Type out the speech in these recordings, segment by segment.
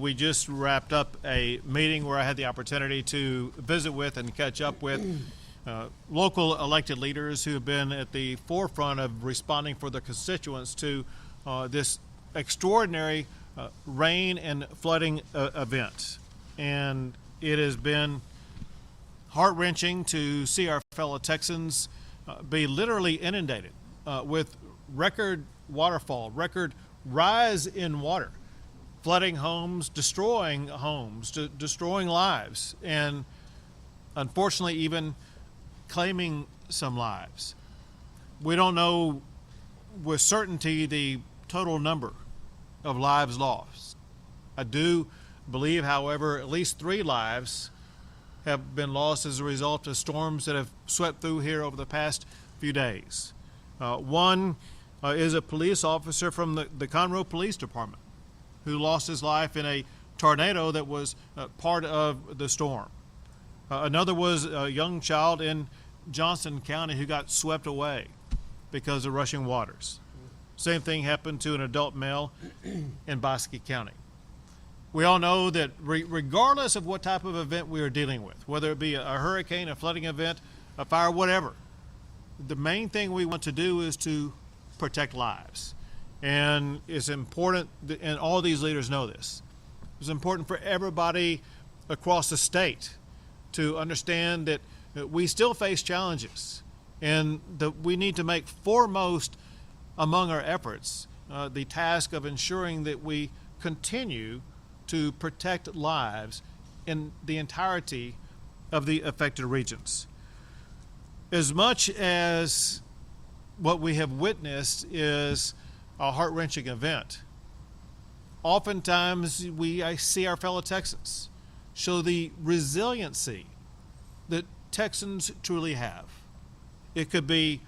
We just wrapped up a meeting where I had the opportunity to visit with and catch up with local elected leaders who have been at the forefront of responding for their constituents to this extraordinary rain and flooding event. And it has been heart-wrenching to see our fellow Texans be literally inundated with record waterfall, record rise in water, flooding homes, destroying lives, and unfortunately even claiming some lives. We don't know with certainty the total number of lives lost. I do believe, however, at least 3 lives have been lost as a result of storms that have swept through here over the past few days. One is a police officer from the Conroe Police Department who lost his life in a tornado that was part of the storm. Another was a young child in Johnson County who got swept away because of rushing waters. Same thing happened to an adult male in Bosque County. We all know that regardless of what type of event we are dealing with, whether it be a hurricane, a flooding event, a fire, whatever, the main thing we want to do is to protect lives. And it's important, and all these leaders know this, it's important for everybody across the state to understand that we still face challenges and that we need to make foremost among our efforts the task of ensuring that we continue to protect lives in the entirety of the affected regions. As much as what we have witnessed is a heart-wrenching event, oftentimes I see our fellow Texans show the resiliency that Texans truly have. It could be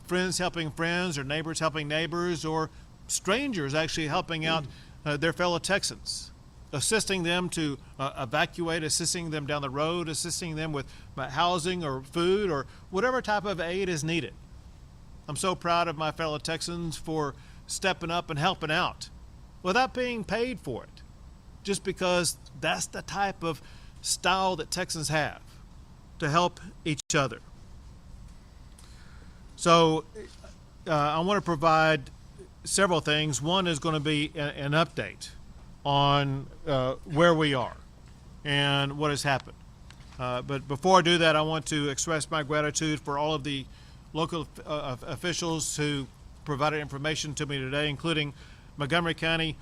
friends helping friends, or neighbors helping neighbors, or strangers actually helping out their fellow Texans, assisting them to evacuate, assisting them down the road, assisting them with housing or food or whatever type of aid is needed. I'm so proud of my fellow Texans for stepping up and helping out without being paid for it, just because that's the type of style that Texans have to help each other. So I want to provide several things. One is going to be an update on where we are and what has happened. But before I do that, I want to express my gratitude for all of the local officials who provided information to me today, including Montgomery County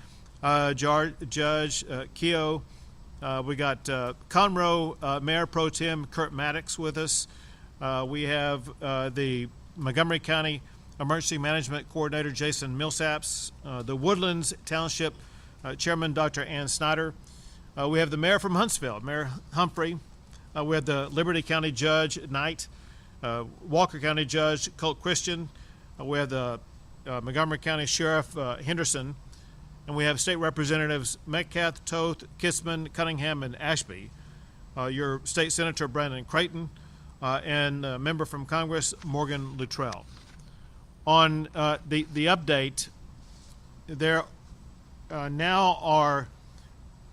Judge Keogh. We got Conroe Mayor Pro Tem Kurt Maddox with us. We have the Montgomery County Emergency Management Coordinator Jason Millsaps, the Woodlands Township Chairman Dr. Ann Snyder. We have the Mayor from Huntsville, Mayor Humphrey. We have the Liberty County Judge Knight, Walker County Judge Colt Christian. We have the Montgomery County Sheriff Henderson, and we have State Representatives Metcalf, Toth, Kissman, Cunningham, and Ashby. Your State Senator Brandon Creighton, and member from Congress Morgan Luttrell. On the update, there now are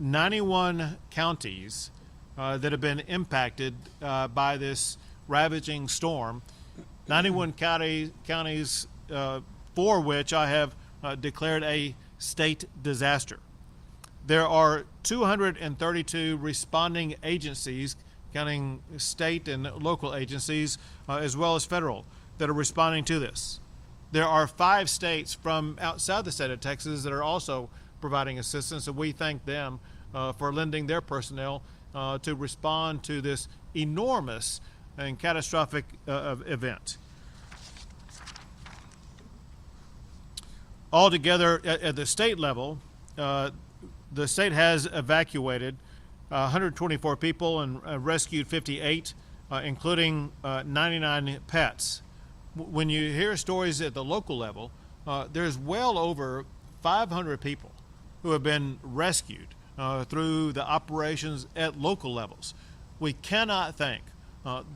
91 counties that have been impacted by this ravaging storm. 91 counties for which I have declared a state disaster. There are 232 responding agencies, counting state and local agencies, as well as federal, that are responding to this. There are 5 states from outside the state of Texas that are also providing assistance, and we thank them for lending their personnel to respond to this enormous and catastrophic event. Altogether, at the state level, the state has evacuated 124 people and rescued 58, including 99 pets. When you hear stories at the local level, there's well over 500 people who have been rescued through the operations at local levels. We cannot thank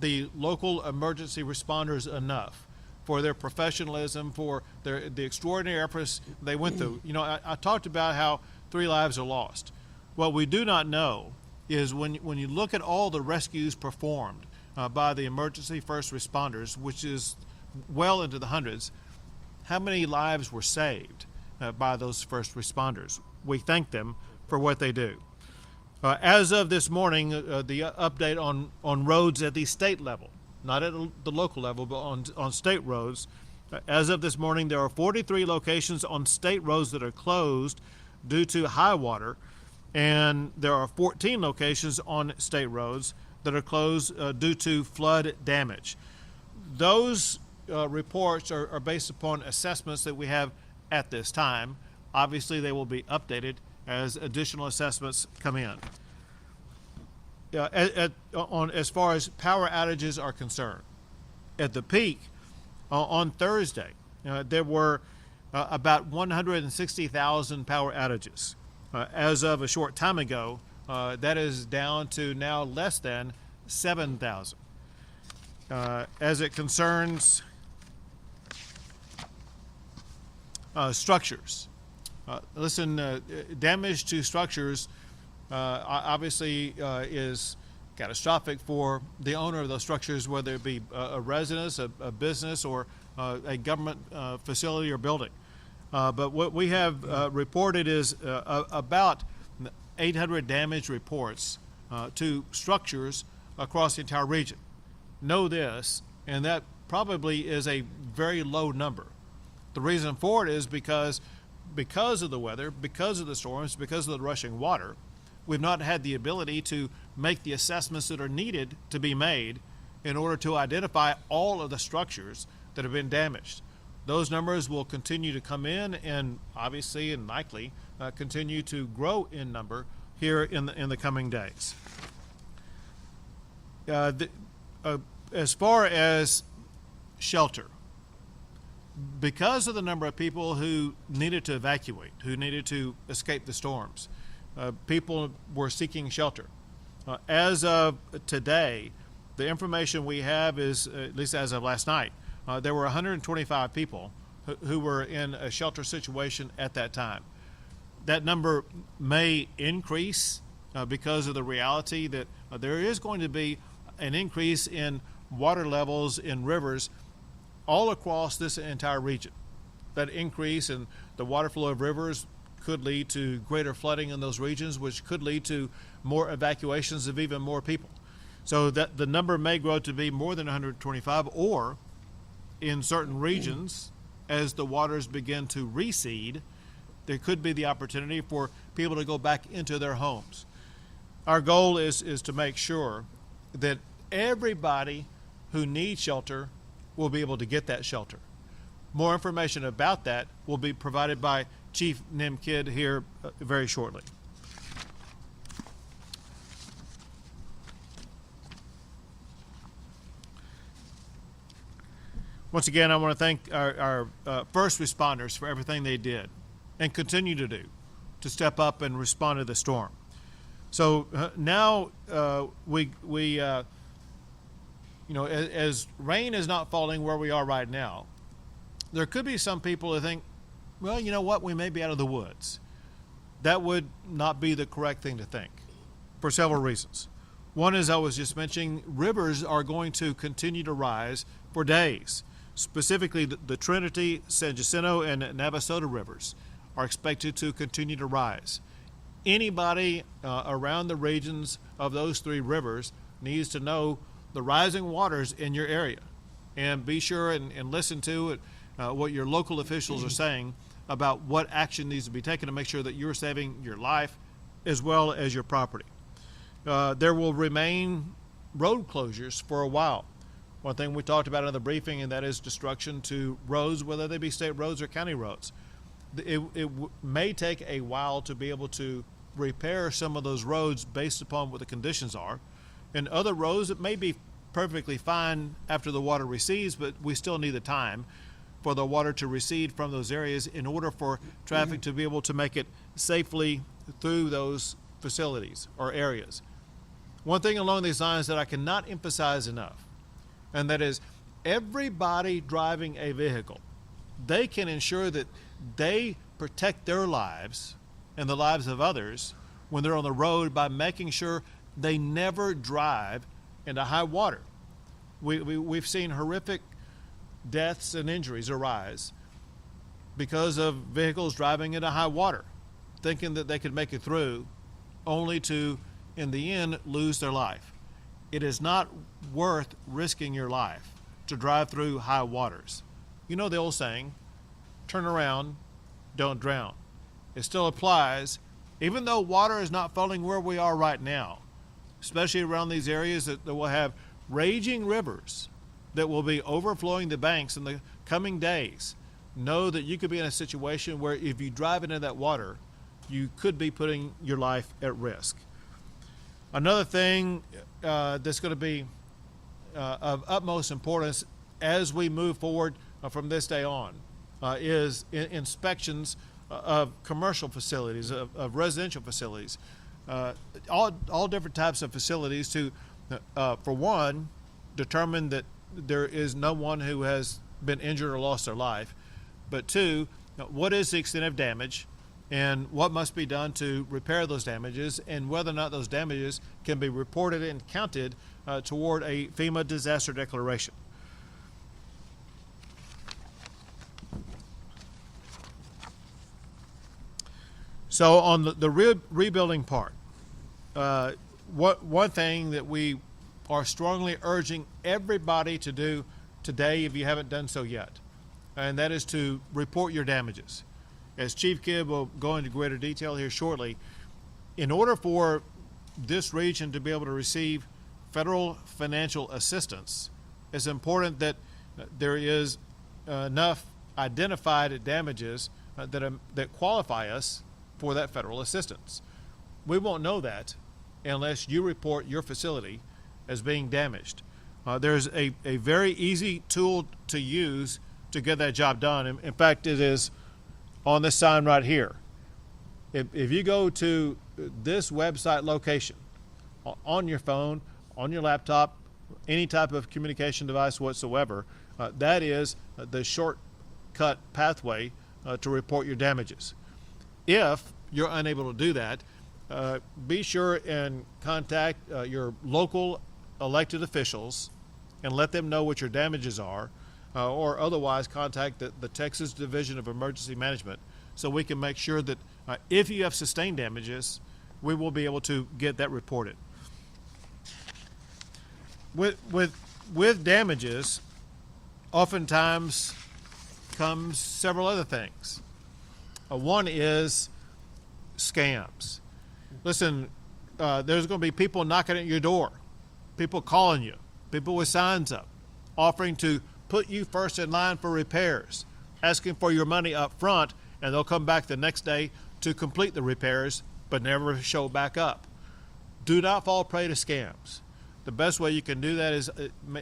the local emergency responders enough for their professionalism, for the extraordinary efforts they went through. You know, I talked about how 3 lives are lost. What we do not know is when you look at all the rescues performed by the emergency first responders, which is well into the hundreds, how many lives were saved by those first responders. We thank them for what they do. As of this morning, the update on roads at the state level, not at the local level, but on state roads. As of this morning, there are 43 locations on state roads that are closed due to high water, and there are 14 locations on state roads that are closed due to flood damage. Those reports are based upon assessments that we have at this time. Obviously, they will be updated as additional assessments come in. As far as power outages are concerned, at the peak on Thursday, there were about 160,000 power outages. As of a short time ago, that is down to now less than 7,000. As it concerns structures, damage to structures obviously is catastrophic for the owner of those structures, whether it be a residence, a business, or a government facility or building. But what we have reported is about 800 damage reports to structures across the entire region. Know this, and that probably is a very low number. The reason for it is because of the weather, because of the storms, because of the rushing water, we've not had the ability to make the assessments that are needed to be made in order to identify all of the structures that have been damaged. Those numbers will continue to come in and obviously and likely continue to grow in number here in the coming days. As far as shelter, because of the number of people who needed to evacuate, who needed to escape the storms, people were seeking shelter. As of today, the information we have is, at least as of last night, there were 125 people who were in a shelter situation at that time. That number may increase because of the reality that there is going to be an increase in water levels in rivers all across this entire region. That increase in the water flow of rivers could lead to greater flooding in those regions, which could lead to more evacuations of even more people. So that the number may grow to be more than 125, or in certain regions, as the waters begin to recede, there could be the opportunity for people to go back into their homes. Our goal is to make sure that everybody who needs shelter will be able to get that shelter. More information about that will be provided by Chief Nim Kidd here very shortly. Once again, I want to thank our first responders for everything they did and continue to do to step up and respond to the storm. So now as rain is not falling where we are right now, there could be some people who think, well, you know what, we may be out of the woods. That would not be the correct thing to think for several reasons. One is, I was just mentioning, rivers are going to continue to rise for days. Specifically, the Trinity, San Jacinto, and Navasota rivers are expected to continue to rise. Anybody around the regions of those three rivers needs to know the rising waters in your area, and be sure and listen to what your local officials are saying about what action needs to be taken to make sure that you're saving your life as well as your property. There will remain road closures for a while. One thing we talked about in the briefing, and that is destruction to roads, whether they be state roads or county roads. It may take a while to be able to repair some of those roads based upon what the conditions are. And other roads, it may be perfectly fine after the water recedes, but we still need the time for the water to recede from those areas in order for traffic to be able to make it safely through those facilities or areas. One thing along these lines that I cannot emphasize enough, and that is everybody driving a vehicle, they can ensure that they protect their lives and the lives of others when they're on the road by making sure they never drive into high water. We've seen horrific deaths and injuries arise because of vehicles driving into high water, thinking that they could make it through, only to, in the end, lose their life. It is not worth risking your life to drive through high waters. You know the old saying, turn around, don't drown. It still applies, even though water is not falling where we are right now, especially around these areas that will have raging rivers that will be overflowing the banks in the coming days. Know that you could be in a situation where if you drive into that water, you could be putting your life at risk. Another thing that's going to be of utmost importance as we move forward from this day on is inspections of commercial facilities, of residential facilities, all different types of facilities to, for one, determine that there is no one who has been injured or lost their life, but two, what is the extent of damage and what must be done to repair those damages, and whether or not those damages can be reported and counted toward a FEMA disaster declaration. So on the rebuilding part, one thing that we are strongly urging everybody to do today, if you haven't done so yet, and that is to report your damages. As Chief Gibb will go into greater detail here shortly, in order for this region to be able to receive federal financial assistance, it's important that there is enough identified damages that qualify us for that federal assistance. We won't know that unless you report your facility as being damaged. There's a very easy tool to use to get that job done. In fact, it is on this sign right here. If you go to this website location on your phone, on your laptop, any type of communication device whatsoever, that is the shortcut pathway to report your damages. If you're unable to do that, be sure and contact your local elected officials and let them know what your damages are, or otherwise contact the Texas Division of Emergency Management so we can make sure that if you have sustained damages, we will be able to get that reported. With damages, oftentimes comes several other things. One is scams. Listen, there's going to be people knocking at your door, people calling you, people with signs up, offering to put you first in line for repairs, asking for your money up front, and they'll come back the next day to complete the repairs but never show back up. Do not fall prey to scams. The best way you can do that is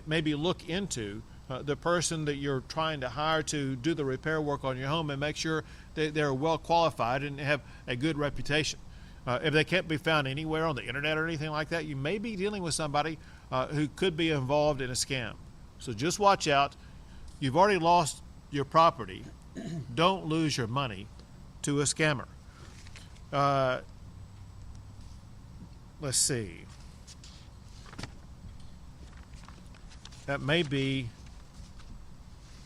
maybe look into the person that you're trying to hire to do the repair work on your home and make sure that they're well qualified and have a good reputation. If they can't be found anywhere on the internet or anything like that, you may be dealing with somebody who could be involved in a scam. So just watch out. You've already lost your property. Don't lose your money to a scammer. Let's see. That may be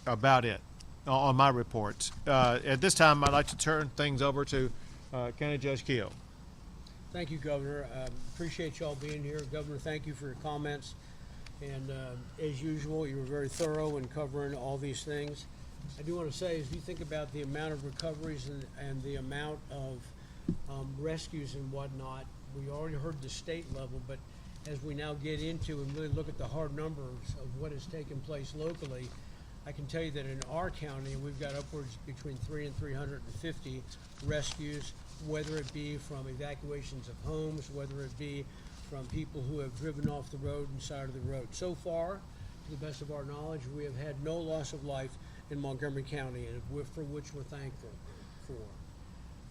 about it on my report. At this time, I'd like to turn things over to County Judge Keough. Thank you, Governor. Appreciate y'all being here. Governor, thank you for your comments. And as usual, you were very thorough in covering all these things. I do want to say, as you think about the amount of recoveries and the amount of rescues and whatnot, we already heard the state level, but as we now get into and really look at the hard numbers of what has taken place locally, I can tell you that in our county, we've got upwards between 300 and 350 rescues, whether it be from evacuations of homes, whether it be from people who have driven off the road and side of the road. So far, to the best of our knowledge, we have had no loss of life in Montgomery County, and for which we're thankful for.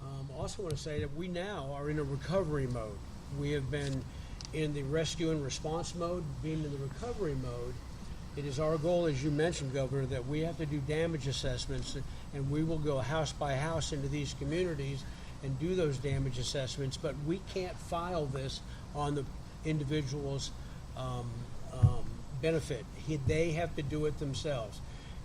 I also want to say that we now are in a recovery mode. We have been in the rescue and response mode. Being in the recovery mode, it is our goal, as you mentioned, Governor, that we have to do damage assessments, and we will go house by house into these communities and do those damage assessments, but we can't file this on the individual's benefit. They have to do it themselves.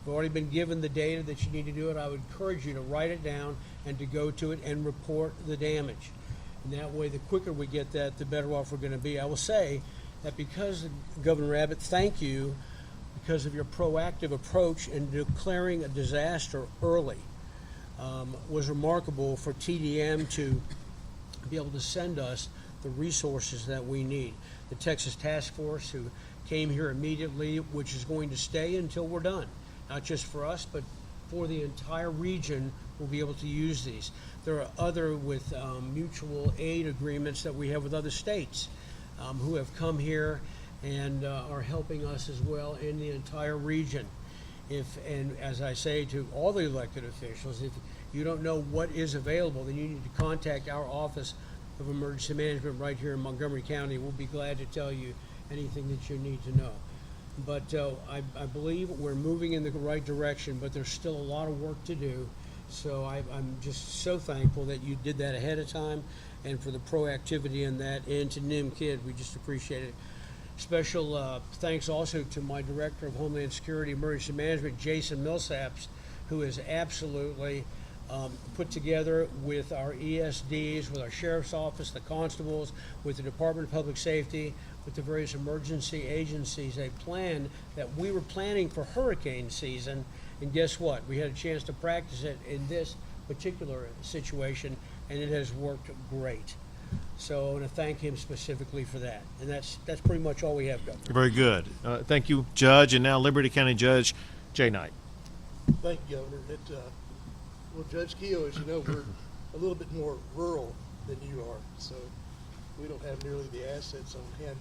You've already been given the data that you need to do it. I would encourage you to write it down and to go to it and report the damage. And that way, the quicker we get that, the better off we're going to be. I will say that because, Governor Abbott, thank you because of your proactive approach in declaring a disaster early. Was remarkable for TDM to be able to send us the resources that we need. The Texas Task Force, who came here immediately, which is going to stay until we're done. Not just for us, but for the entire region, will be able to use these. There are other with mutual aid agreements that we have with other states who have come here and are helping us as well in the entire region. And as I say to all the elected officials, if you don't know what is available, then you need to contact our Office of Emergency Management right here in Montgomery County. We'll be glad to tell you anything that you need to know. But I believe we're moving in the right direction, but there's still a lot of work to do. So I'm just so thankful that you did that ahead of time and for the proactivity in that. And to Nim Kidd, we just appreciate it. Special thanks also to my Director of Homeland Security Emergency Management, Jason Millsaps, who is absolutely put together with our ESDs, with our Sheriff's Office, the constables, with the Department of Public Safety, with the various emergency agencies, a plan that we were planning for hurricane season. And guess what? We had a chance to practice it in this particular situation, and it has worked great. So I want to thank him specifically for that. And that's pretty much all we have, Governor. Very good. Thank you, Judge. And now Liberty County Judge Jay Knight. Thank you, Governor. Well, Judge Keogh, as you know, we're a little bit more rural than you are, so we don't have nearly the assets on hand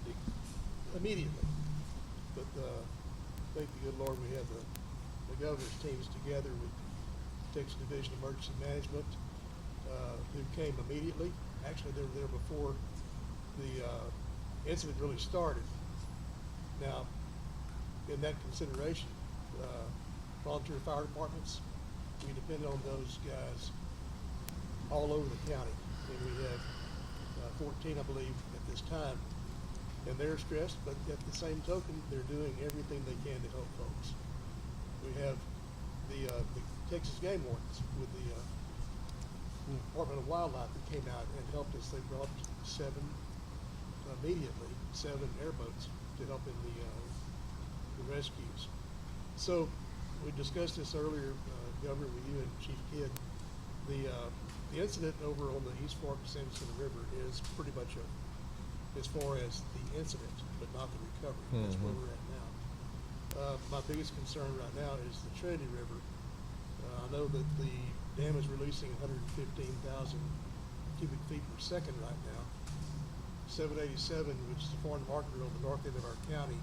immediately. But thank the good Lord, we have the governor's teams together with Texas Division of Emergency Management, who came immediately. Actually, they were there before the incident really started. Now, in that consideration, volunteer fire departments, we depend on those guys all over the county. And we have 14, I believe, at this time. And they're stressed, but at the same token, they're doing everything they can to help folks. We have the Texas game wardens with the Department of Wildlife that came out and helped us. They brought 7 airboats to help in the rescues. So we discussed this earlier, Governor, with you and Chief Kidd. The incident over on the East Fork of San Jacinto River is pretty much as far as the incident, but not the recovery. That's where we're at now. My biggest concern right now is the Trinity River. I know that the dam is releasing 115,000 cubic feet per second right now. 787, which is the foreign marker on the north end of our county,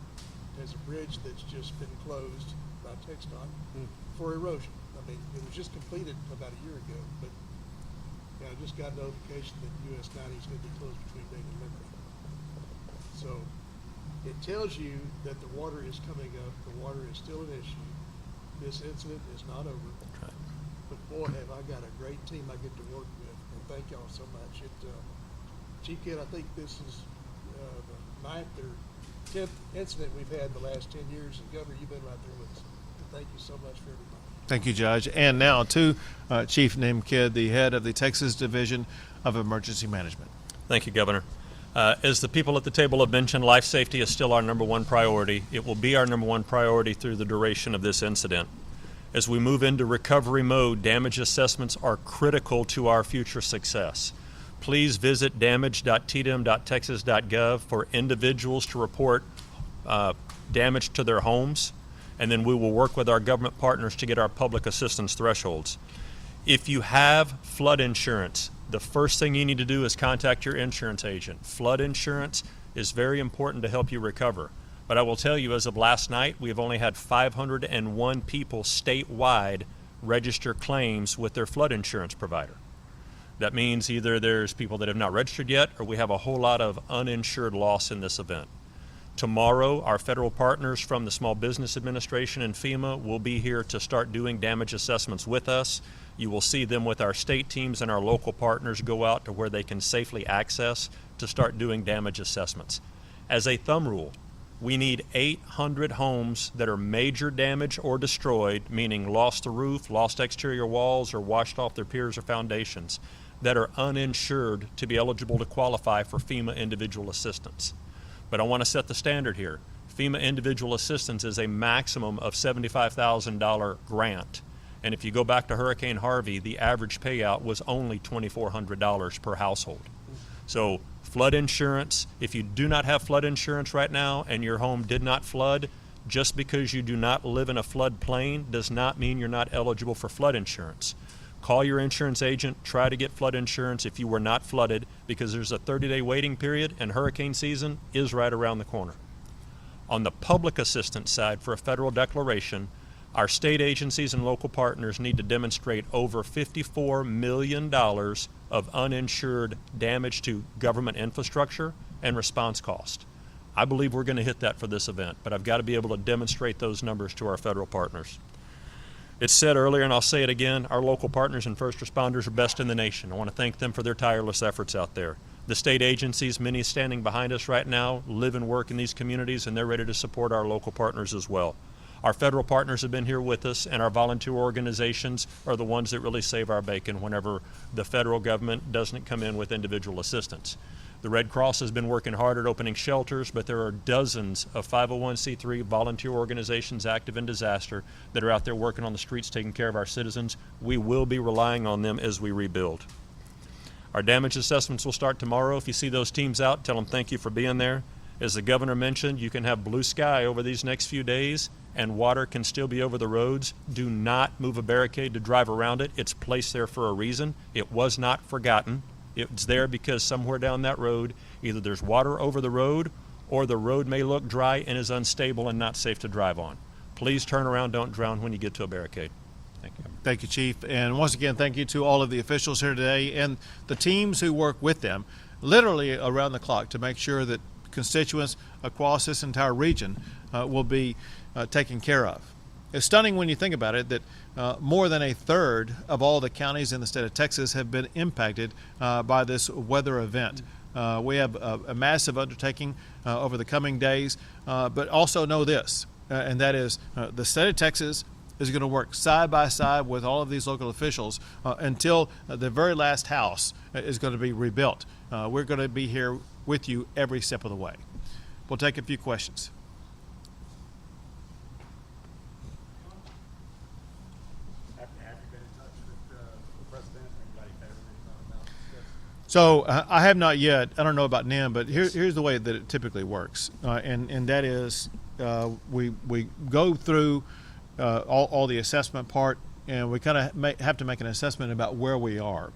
has a bridge that's just been closed by TxDOT for erosion. I mean, it was just completed about a year ago, but I just got notification that US 90 is going to be closed between Dayton and Liberty. So it tells you that the water is coming up. The water is still an issue. This incident is not over. Okay. But boy, have I got a great team I get to work with, and thank y'all so much. Chief Kidd, I think this is the 9th or 10th incident we've had in the last 10 years, and Governor, you've been right there with us. Thank you so much for everybody. Thank you, Judge. And now to Chief Nim Kidd, the head of the Texas Division of Emergency Management. Thank you, Governor. As the people at the table have mentioned, life safety is still our #1 priority. It will be our #1 priority through the duration of this incident. As we move into recovery mode, damage assessments are critical to our future success. Please visit damage.tdm.texas.gov for individuals to report damage to their homes, and then we will work with our government partners to get our public assistance thresholds. If you have flood insurance, the first thing you need to do is contact your insurance agent. Flood insurance is very important to help you recover. But I will tell you, as of last night, we have only had 501 people statewide register claims with their flood insurance provider. That means either there's people that have not registered yet, or we have a whole lot of uninsured loss in this event. Tomorrow, our federal partners from the Small Business Administration and FEMA will be here to start doing damage assessments with us. You will see them with our state teams and our local partners go out to where they can safely access to start doing damage assessments. As a thumb rule, we need 800 homes that are major damage or destroyed, meaning lost the roof, lost exterior walls, or washed off their piers or foundations, that are uninsured to be eligible to qualify for FEMA individual assistance. But I want to set the standard here. FEMA individual assistance is a maximum of $75,000 grant. And if you go back to Hurricane Harvey, the average payout was only $2,400 per household. So flood insurance, if you do not have flood insurance right now and your home did not flood, just because you do not live in a flood plain does not mean you're not eligible for flood insurance. Call your insurance agent, try to get flood insurance if you were not flooded, because there's a 30-day waiting period and hurricane season is right around the corner. On the public assistance side for a federal declaration, our state agencies and local partners need to demonstrate over $54 million of uninsured damage to government infrastructure and response cost. I believe we're going to hit that for this event, but I've got to be able to demonstrate those numbers to our federal partners. It's said earlier, and I'll say it again, our local partners and first responders are best in the nation. I want to thank them for their tireless efforts out there. The state agencies, many standing behind us right now, live and work in these communities, and they're ready to support our local partners as well. Our federal partners have been here with us, and our volunteer organizations are the ones that really save our bacon whenever the federal government doesn't come in with individual assistance. The Red Cross has been working hard at opening shelters, but there are dozens of 501c3 volunteer organizations active in disaster that are out there working on the streets taking care of our citizens. We will be relying on them as we rebuild. Our damage assessments will start tomorrow. If you see those teams out, tell them thank you for being there. As the governor mentioned, you can have blue sky over these next few days and water can still be over the roads. Do not move a barricade to drive around it. It's placed there for a reason. It was not forgotten. It's there because somewhere down that road, either there's water over the road or the road may look dry and is unstable and not safe to drive on. Please turn around, don't drown when you get to a barricade. Thank you. Thank you, Chief. And once again, thank you to all of the officials here today and the teams who work with them, literally around the clock, to make sure that constituents across this entire region will be taken care of. It's stunning when you think about it that more than a third of all the counties in the state of Texas have been impacted by this weather event. We have a massive undertaking over the coming days, but also know this, and that is the state of Texas is going to work side by side with all of these local officials until the very last house is going to be rebuilt. We're going to be here with you every step of the way. We'll take a few questions. So I have not yet. I don't know about NIM, but here's the way that it typically works, and that is we go through all the assessment part, and we kind of have to make an assessment about where we are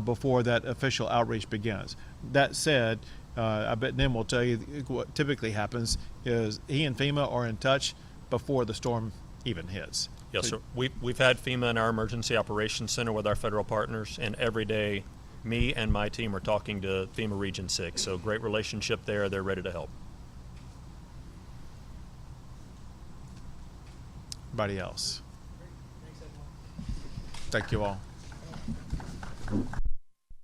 before that official outreach begins. That said, I bet NIM will tell you what typically happens is he and FEMA are in touch before the storm even hits. Yes, sir. We've had FEMA in our emergency operations center with our federal partners, and every day me and my team are talking to FEMA Region 6. So great relationship there. They're ready to help. Anybody else? Thank you all.